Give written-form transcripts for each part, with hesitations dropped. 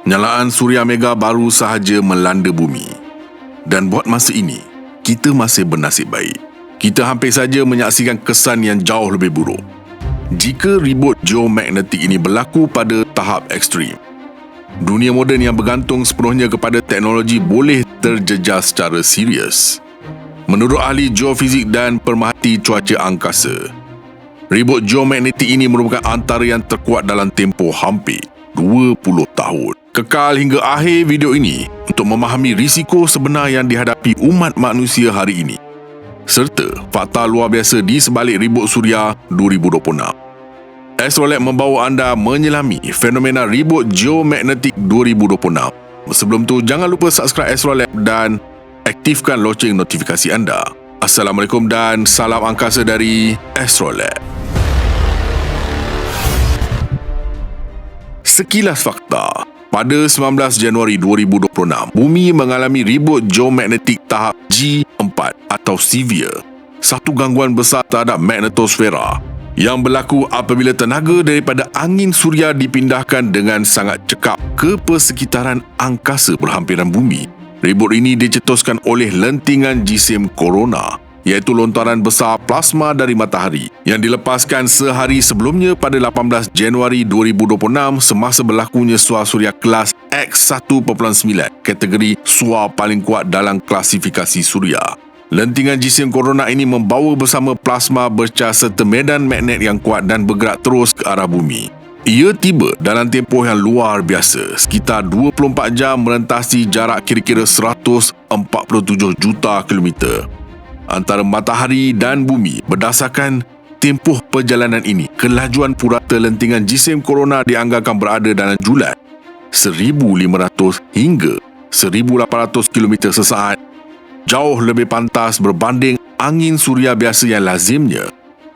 Nyalaan Suria Mega baru sahaja melanda bumi. Dan buat masa ini, kita masih bernasib baik. Kita hampir saja menyaksikan kesan yang jauh lebih buruk. Jika ribut geomagnetik ini berlaku pada tahap ekstrim, dunia moden yang bergantung sepenuhnya kepada teknologi boleh terjejas secara serius. Menurut ahli geofizik dan pemerhati cuaca angkasa, ribut geomagnetik ini merupakan antara yang terkuat dalam tempoh hampir 20 tahun. Kekal hingga akhir video ini untuk memahami risiko sebenar yang dihadapi umat manusia hari ini, serta fakta luar biasa di sebalik ribut Suria 2026. Astrolab membawa anda menyelami fenomena ribut geomagnetik 2026. Sebelum tu, jangan lupa subscribe Astrolab dan aktifkan loceng notifikasi anda. Assalamualaikum dan salam angkasa dari Astrolab. Sekilas fakta. Pada 19 Januari 2026, bumi mengalami ribut geomagnetik tahap G4 atau severe, satu gangguan besar terhadap magnetosfera yang berlaku apabila tenaga daripada angin suria dipindahkan dengan sangat cekap ke persekitaran angkasa berhampiran bumi. Ribut ini dicetuskan oleh lentingan jisim corona, iaitu lontaran besar plasma dari matahari yang dilepaskan sehari sebelumnya pada 18 Januari 2026 semasa berlakunya SUA suria kelas X1.9, kategori SUA paling kuat dalam klasifikasi suria. Lentingan jisim corona ini membawa bersama plasma bercas serta medan magnet yang kuat dan bergerak terus ke arah bumi. Ia tiba dalam tempoh yang luar biasa, sekitar 24 jam merentasi jarak kira-kira 147 juta kilometer antara matahari dan bumi. Berdasarkan tempoh perjalanan ini, kelajuan purata lentingan jisim corona dianggarkan berada dalam julat 1,500 hingga 1,800 km sesaat, jauh lebih pantas berbanding angin suria biasa yang lazimnya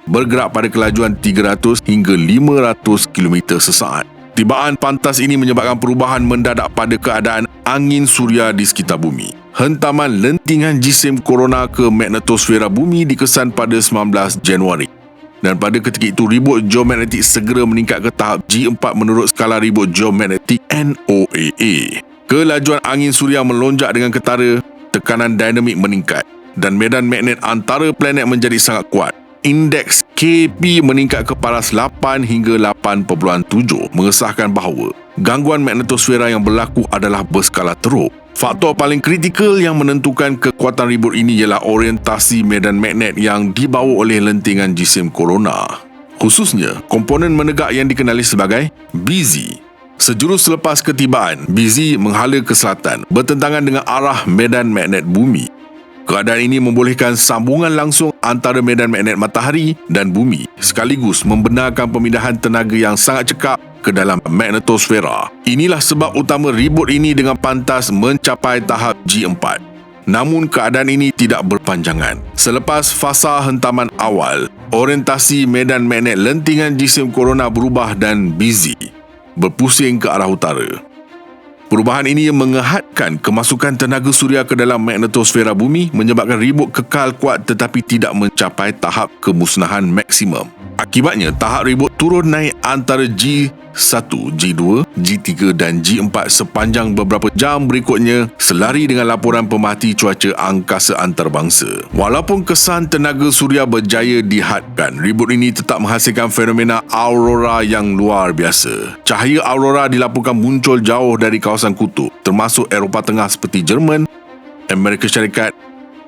bergerak pada kelajuan 300 hingga 500 km sesaat. Tibaan pantas ini menyebabkan perubahan mendadak pada keadaan angin suria di sekitar bumi. Hentaman lentingan jisim corona ke magnetosfera bumi dikesan pada 19 Januari. Dan pada ketika itu, ribut geomagnetik segera meningkat ke tahap G4 menurut skala ribut geomagnetik NOAA. Kelajuan angin suria melonjak dengan ketara, tekanan dinamik meningkat dan medan magnet antara planet menjadi sangat kuat. Indeks KP meningkat ke paras 8 hingga 8.7, mengesahkan bahawa gangguan magnetosfera yang berlaku adalah berskala teruk. Faktor paling kritikal yang menentukan kekuatan ribut ini ialah orientasi medan magnet yang dibawa oleh lentingan jisim corona, khususnya komponen menegak yang dikenali sebagai BZ. Sejurus selepas ketibaan, BZ menghala ke selatan, bertentangan dengan arah medan magnet bumi. Keadaan ini membolehkan sambungan langsung antara medan magnet matahari dan bumi, sekaligus membenarkan pemindahan tenaga yang sangat cekap ke dalam magnetosfera. Inilah sebab utama ribut ini dengan pantas mencapai tahap G4. Namun keadaan ini tidak berpanjangan. Selepas fasa hentaman awal, orientasi medan magnet lentingan jisim corona berubah dan BZ berpusing ke arah utara. Perubahan ini mengehadkan kemasukan tenaga suria ke dalam magnetosfera bumi, menyebabkan ribut kekal kuat tetapi tidak mencapai tahap kemusnahan maksimum. Akibatnya, tahap ribut turun naik antara G1, G2, G3 dan G4 sepanjang beberapa jam berikutnya, selari dengan laporan pemerhati cuaca angkasa antarabangsa. Walaupun kesan tenaga suria berjaya dihadkan, ribut ini tetap menghasilkan fenomena aurora yang luar biasa. Cahaya aurora dilaporkan muncul jauh dari kawasan kutub, termasuk Eropah Tengah seperti Jerman, Amerika Syarikat,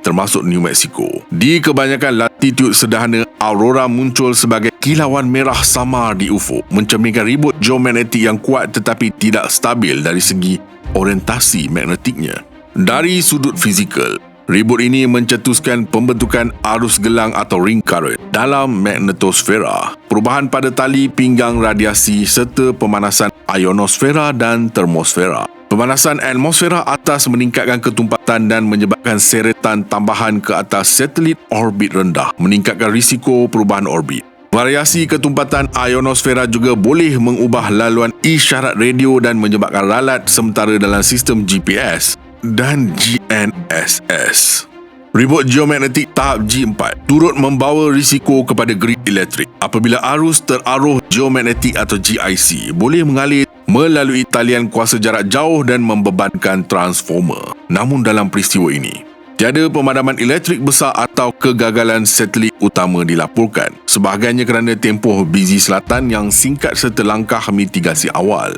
termasuk New Mexico. Di kebanyakan latitude sederhana, aurora muncul sebagai kilauan merah samar di ufuk, mencerminkan ribut geomagnetik yang kuat tetapi tidak stabil dari segi orientasi magnetiknya. Dari sudut fizikal, ribut ini mencetuskan pembentukan arus gelang atau ring current dalam magnetosfera, perubahan pada tali pinggang radiasi serta pemanasan ionosfera dan termosfera. Pemanasan atmosfera atas meningkatkan ketumpatan dan menyebabkan seretan tambahan ke atas satelit orbit rendah, meningkatkan risiko perubahan orbit. Variasi ketumpatan ionosfera juga boleh mengubah laluan isyarat radio dan menyebabkan ralat sementara dalam sistem GPS dan GNSS. Ribut geomagnetik tahap G4 turut membawa risiko kepada grid elektrik apabila arus teraruh geomagnetik atau GIC boleh mengalir melalui talian kuasa jarak jauh dan membebankan transformer. Namun dalam peristiwa ini, tiada pemadaman elektrik besar atau kegagalan satelit utama dilaporkan, sebahagiannya kerana tempoh biji selatan yang singkat serta langkah mitigasi awal.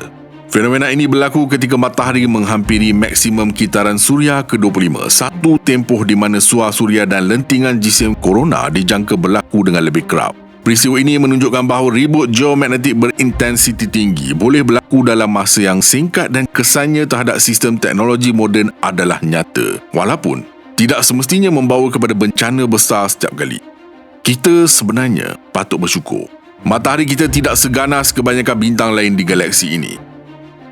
Fenomena ini berlaku ketika matahari menghampiri maksimum kitaran suria ke-25, satu tempoh di mana suar suria dan lentingan jisim korona dijangka berlaku dengan lebih kerap. Peristiwa ini menunjukkan bahawa ribut geomagnetik berintensiti tinggi boleh berlaku dalam masa yang singkat dan kesannya terhadap sistem teknologi moden adalah nyata, walaupun tidak semestinya membawa kepada bencana besar setiap kali. Kita sebenarnya patut bersyukur matahari kita tidak seganas kebanyakan bintang lain di galaksi ini.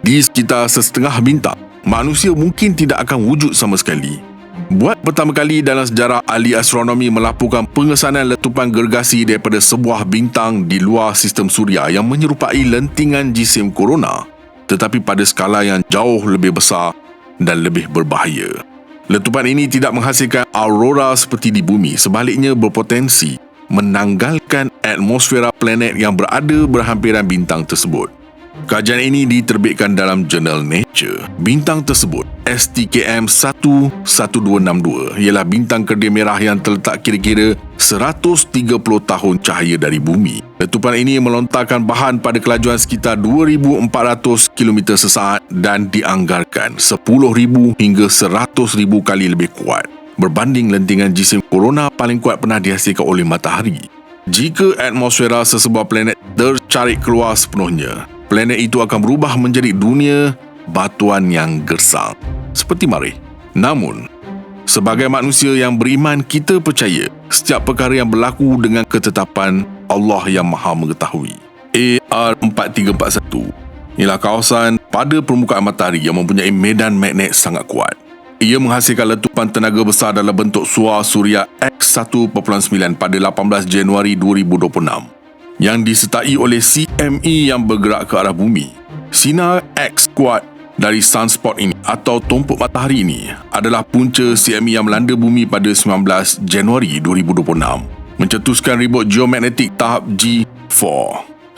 Di sekitar setengah bintang, manusia mungkin tidak akan wujud sama sekali. Buat pertama kali dalam sejarah, ahli astronomi melaporkan pengesanan letupan gergasi daripada sebuah bintang di luar sistem suria yang menyerupai lentingan jisim korona, tetapi pada skala yang jauh lebih besar dan lebih berbahaya. Letupan ini tidak menghasilkan aurora seperti di bumi, sebaliknya berpotensi menanggalkan atmosfera planet yang berada berhampiran bintang tersebut. Kajian ini diterbitkan dalam jurnal Nature. Bintang tersebut, STKM 11262, ialah bintang kerdil merah yang terletak kira-kira 130 tahun cahaya dari bumi. Letupan ini melontarkan bahan pada kelajuan sekitar 2,400 km sesaat dan dianggarkan 10,000 hingga 100,000 kali lebih kuat berbanding lentingan jisim korona paling kuat pernah dihasilkan oleh matahari. Jika atmosfera sesebuah planet tercarik keluar sepenuhnya, planet itu akan berubah menjadi dunia batuan yang gersang, seperti Marikh. Namun, sebagai manusia yang beriman, kita percaya setiap perkara yang berlaku dengan ketetapan Allah yang Maha Mengetahui. AR4341 ialah kawasan pada permukaan matahari yang mempunyai medan magnet sangat kuat. Ia menghasilkan letupan tenaga besar dalam bentuk suar suria X1.9 pada 18 Januari 2026. Yang disertai oleh CME yang bergerak ke arah bumi. Sinar X kuat dari sunspot ini atau tumpuk matahari ini adalah punca CME yang melanda bumi pada 19 Januari 2026, mencetuskan ribut geomagnetik tahap G4.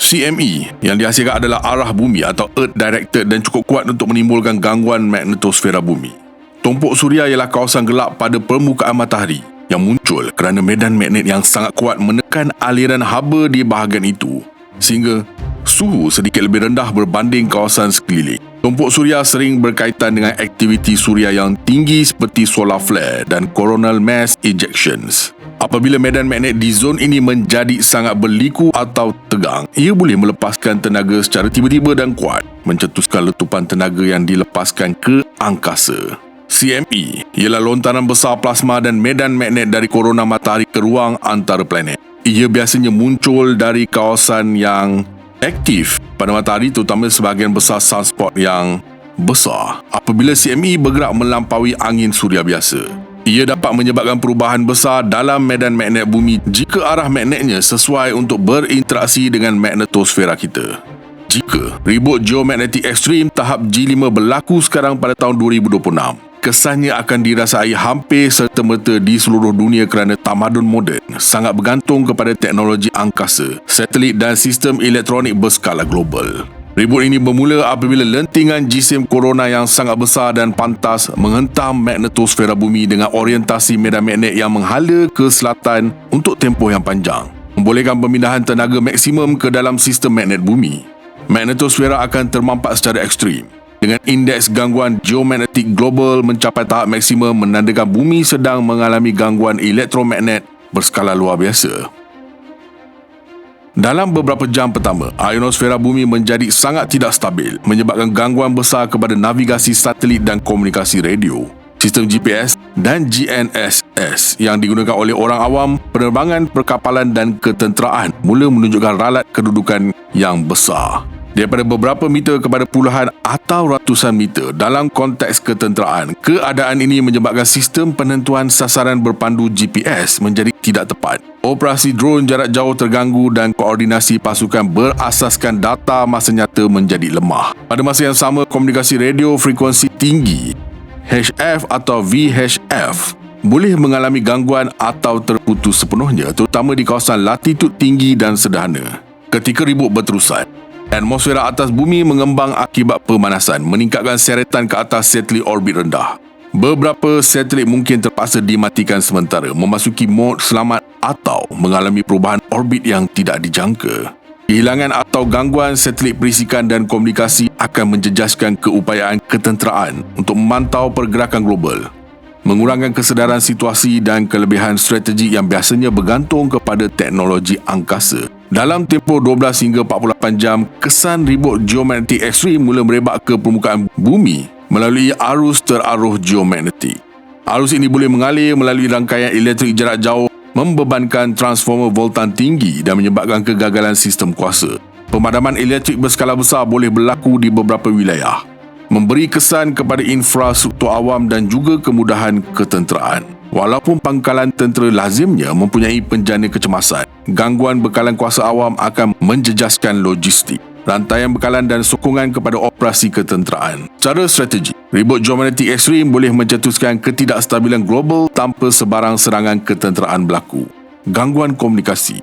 CME yang dihasilkan adalah arah bumi atau Earth Directed dan cukup kuat untuk menimbulkan gangguan magnetosfera bumi. Tumpuk suria ialah kawasan gelap pada permukaan matahari yang muncul kerana medan magnet yang sangat kuat menekan aliran haba di bahagian itu sehingga suhu sedikit lebih rendah berbanding kawasan sekeliling. Tumpuk suria sering berkaitan dengan aktiviti suria yang tinggi seperti solar flare dan coronal mass ejections. Apabila medan magnet di zon ini menjadi sangat berliku atau tegang, ia boleh melepaskan tenaga secara tiba-tiba dan kuat, mencetuskan letupan tenaga yang dilepaskan ke angkasa. CME ialah lontaran besar plasma dan medan magnet dari korona matahari ke ruang antara planet. Ia biasanya muncul dari kawasan yang aktif pada matahari, terutama sebahagian besar sunspot yang besar. Apabila CME bergerak melampaui angin suria biasa, ia dapat menyebabkan perubahan besar dalam medan magnet bumi jika arah magnetnya sesuai untuk berinteraksi dengan magnetosfera kita. Jika ribut geomagnetik ekstrim tahap G5 berlaku sekarang pada tahun 2026, kesannya akan dirasai hampir serta-merta di seluruh dunia kerana tamadun moden sangat bergantung kepada teknologi angkasa, satelit dan sistem elektronik berskala global. Ribut ini bermula apabila lentingan jisim korona yang sangat besar dan pantas menghentam magnetosfera bumi dengan orientasi medan magnet yang menghala ke selatan untuk tempoh yang panjang, membolehkan pemindahan tenaga maksimum ke dalam sistem magnet bumi. Magnetosfera akan termampak secara ekstrim dengan indeks gangguan geomagnetik global mencapai tahap maksimum, menandakan bumi sedang mengalami gangguan elektromagnet berskala luar biasa. Dalam beberapa jam pertama, ionosfera bumi menjadi sangat tidak stabil, menyebabkan gangguan besar kepada navigasi satelit dan komunikasi radio. Sistem GPS dan GNSS yang digunakan oleh orang awam, penerbangan, perkapalan dan ketenteraan mula menunjukkan ralat kedudukan yang besar. Daripada beberapa meter kepada puluhan atau ratusan meter dalam konteks ketenteraan, keadaan ini menyebabkan sistem penentuan sasaran berpandu GPS menjadi tidak tepat. Operasi drone jarak jauh terganggu dan koordinasi pasukan berasaskan data masa nyata menjadi lemah. Pada masa yang sama, komunikasi radio frekuensi tinggi HF atau VHF boleh mengalami gangguan atau terputus sepenuhnya, terutama di kawasan latitud tinggi dan sederhana. Ketika ribut berterusan, Atmosfera atas bumi mengembang akibat pemanasan, meningkatkan seretan ke atas satelit orbit rendah. Beberapa satelit mungkin terpaksa dimatikan sementara, memasuki mod selamat atau mengalami perubahan orbit yang tidak dijangka. Kehilangan atau gangguan satelit perisikan dan komunikasi akan menjejaskan keupayaan ketenteraan untuk memantau pergerakan global, mengurangkan kesedaran situasi dan kelebihan strategi yang biasanya bergantung kepada teknologi angkasa. Dalam tempoh 12 hingga 48 jam, kesan ribut geomagnetik ekstrim mula merebak ke permukaan bumi melalui arus teraruh geomagnetik. Arus ini boleh mengalir melalui rangkaian elektrik jarak jauh, membebankan transformer voltan tinggi dan menyebabkan kegagalan sistem kuasa. Pemadaman elektrik berskala besar boleh berlaku di beberapa wilayah, memberi kesan kepada infrastruktur awam dan juga kemudahan ketenteraan. Walaupun pangkalan tentera lazimnya mempunyai penjana kecemasan, gangguan bekalan kuasa awam akan menjejaskan logistik, rantaian bekalan dan sokongan kepada operasi ketenteraan. Secara strategi, ribut geomagnetik ekstrim boleh mencetuskan ketidakstabilan global tanpa sebarang serangan ketenteraan berlaku. Gangguan komunikasi,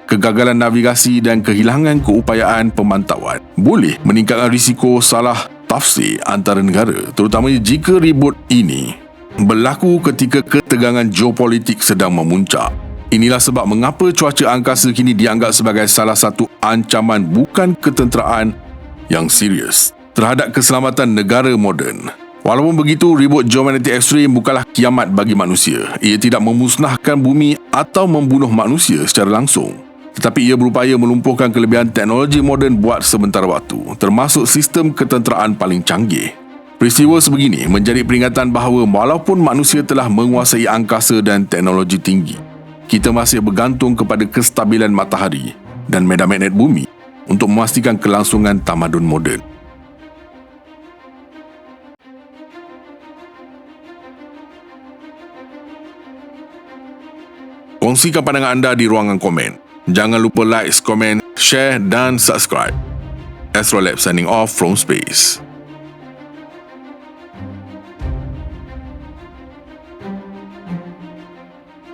kegagalan navigasi dan kehilangan keupayaan pemantauan boleh meningkatkan risiko salah tafsir antara negara, terutamanya jika ribut ini berlaku ketika ketegangan geopolitik sedang memuncak. Inilah sebab mengapa cuaca angkasa kini dianggap sebagai salah satu ancaman bukan ketenteraan yang serius terhadap keselamatan negara moden. Walaupun begitu, ribut geomagnetik ekstrim bukanlah kiamat bagi manusia. Ia tidak memusnahkan bumi atau membunuh manusia secara langsung, tetapi ia berupaya melumpuhkan kelebihan teknologi moden buat sementara waktu, termasuk sistem ketenteraan paling canggih. Peristiwa sebegini menjadi peringatan bahawa walaupun manusia telah menguasai angkasa dan teknologi tinggi, kita masih bergantung kepada kestabilan matahari dan medan magnet bumi untuk memastikan kelangsungan tamadun moden. Kongsikan pandangan anda di ruangan komen. Jangan lupa like, komen, share dan subscribe. Astrolab signing off from space.